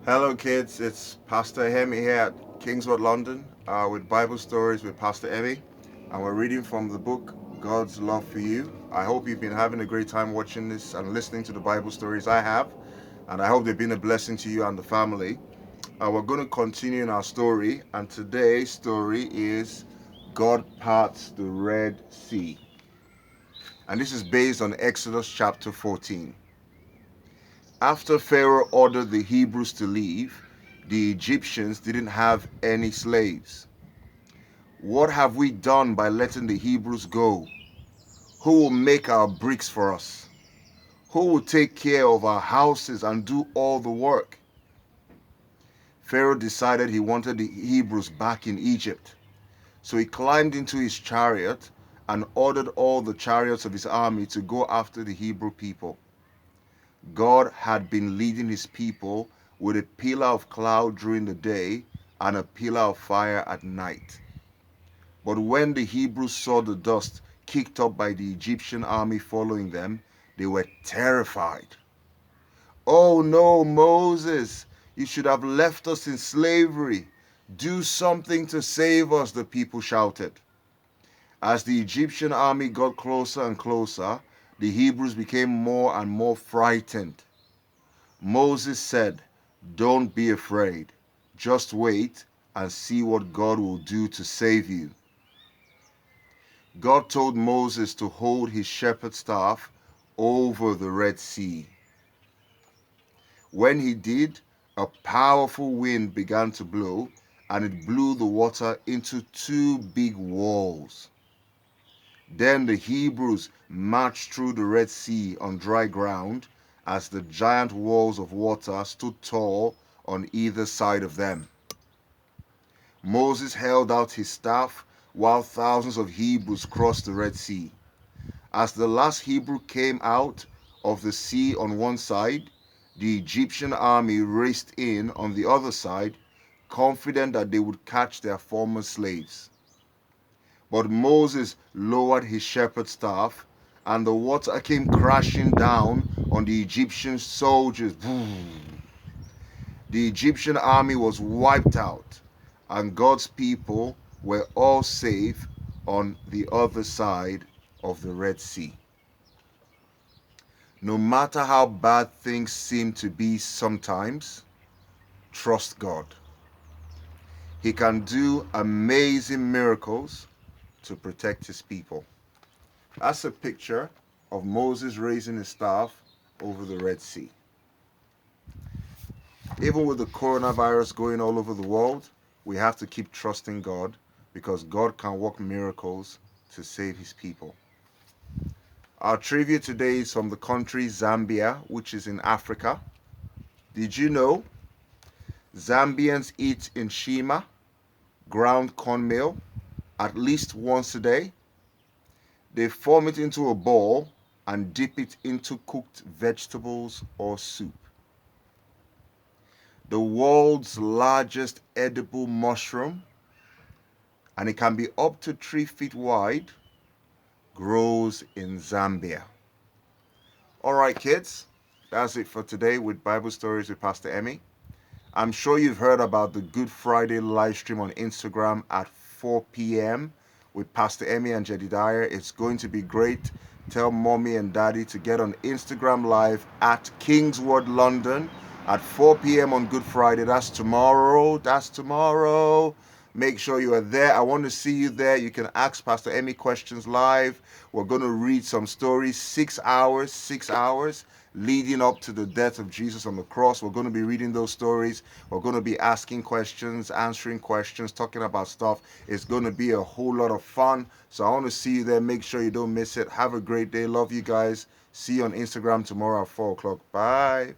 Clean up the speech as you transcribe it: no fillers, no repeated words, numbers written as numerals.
Hello, kids. It's Pastor Emmy here at KingsWord London with Bible Stories with Pastor Emmy, and we're reading from the book God's Love for You. I hope you've been having a great time watching this and listening to the Bible stories. I have, and I hope they've been a blessing to you and the family. We're going to continue in our story, and today's story is God parts the Red Sea, and this is based on Exodus chapter 14. After Pharaoh ordered the Hebrews to leave, the Egyptians didn't have any slaves. What have we done by letting the Hebrews go? Who will make our bricks for us? Who will take care of our houses and do all the work? Pharaoh decided he wanted the Hebrews back in Egypt. So he climbed into his chariot and ordered all the chariots of his army to go after the Hebrew people. God had been leading his people with a pillar of cloud during the day and a pillar of fire at night. But when the Hebrews saw the dust kicked up by the Egyptian army following them, they were terrified. "Oh no, Moses, you should have left us in slavery. Do something to save us," the people shouted. As the Egyptian army got closer and closer, the Hebrews became more and more frightened. Moses said, "Don't be afraid. Just wait and see what God will do to save you." God told Moses to hold his shepherd's staff over the Red Sea. When he did, a powerful wind began to blow, and it blew the water into two big walls. Then the Hebrews marched through the Red Sea on dry ground as the giant walls of water stood tall on either side of them. Moses held out his staff while thousands of Hebrews crossed the Red Sea. As the last Hebrew came out of the sea on one side, the Egyptian army raced in on the other side, confident that they would catch their former slaves. But Moses lowered his shepherd's staff, and the water came crashing down on the Egyptian soldiers. The Egyptian army was wiped out, and God's people were all safe on the other side of the Red Sea. No matter how bad things seem to be sometimes, trust God. He can do amazing miracles to protect his people. That's a picture of Moses raising his staff over the Red Sea. Even with the coronavirus going all over the world, we have to keep trusting God because God can work miracles to save his people. Our trivia today is from the country Zambia, which is in Africa. Did you know Zambians eat nshima, ground cornmeal, at least once a day? They form it into a ball and dip it into cooked vegetables or soup. The world's largest edible mushroom, and it can be up to 3 feet wide, grows in Zambia. All right, kids, that's it for today with Bible Stories with Pastor Emmy. I'm sure you've heard about the Good Friday live stream on Instagram at 4 p.m. with Pastor Emmy and Jedediah. It's going to be great. Tell mommy and daddy to get on Instagram live at KingsWord London at 4 p.m. on Good Friday. That's tomorrow. Make sure you are there. I want to see you there. You can ask Pastor Emmy questions live. We're going to read some stories, 6 hours leading up to the death of Jesus on the cross. We're going to be reading those stories. We're going to be asking questions, answering questions, talking about stuff. It's going to be a whole lot of fun. So I want to see you there. Make sure you don't miss it. Have a great day. Love you guys. See you on Instagram tomorrow at 4 o'clock. Bye.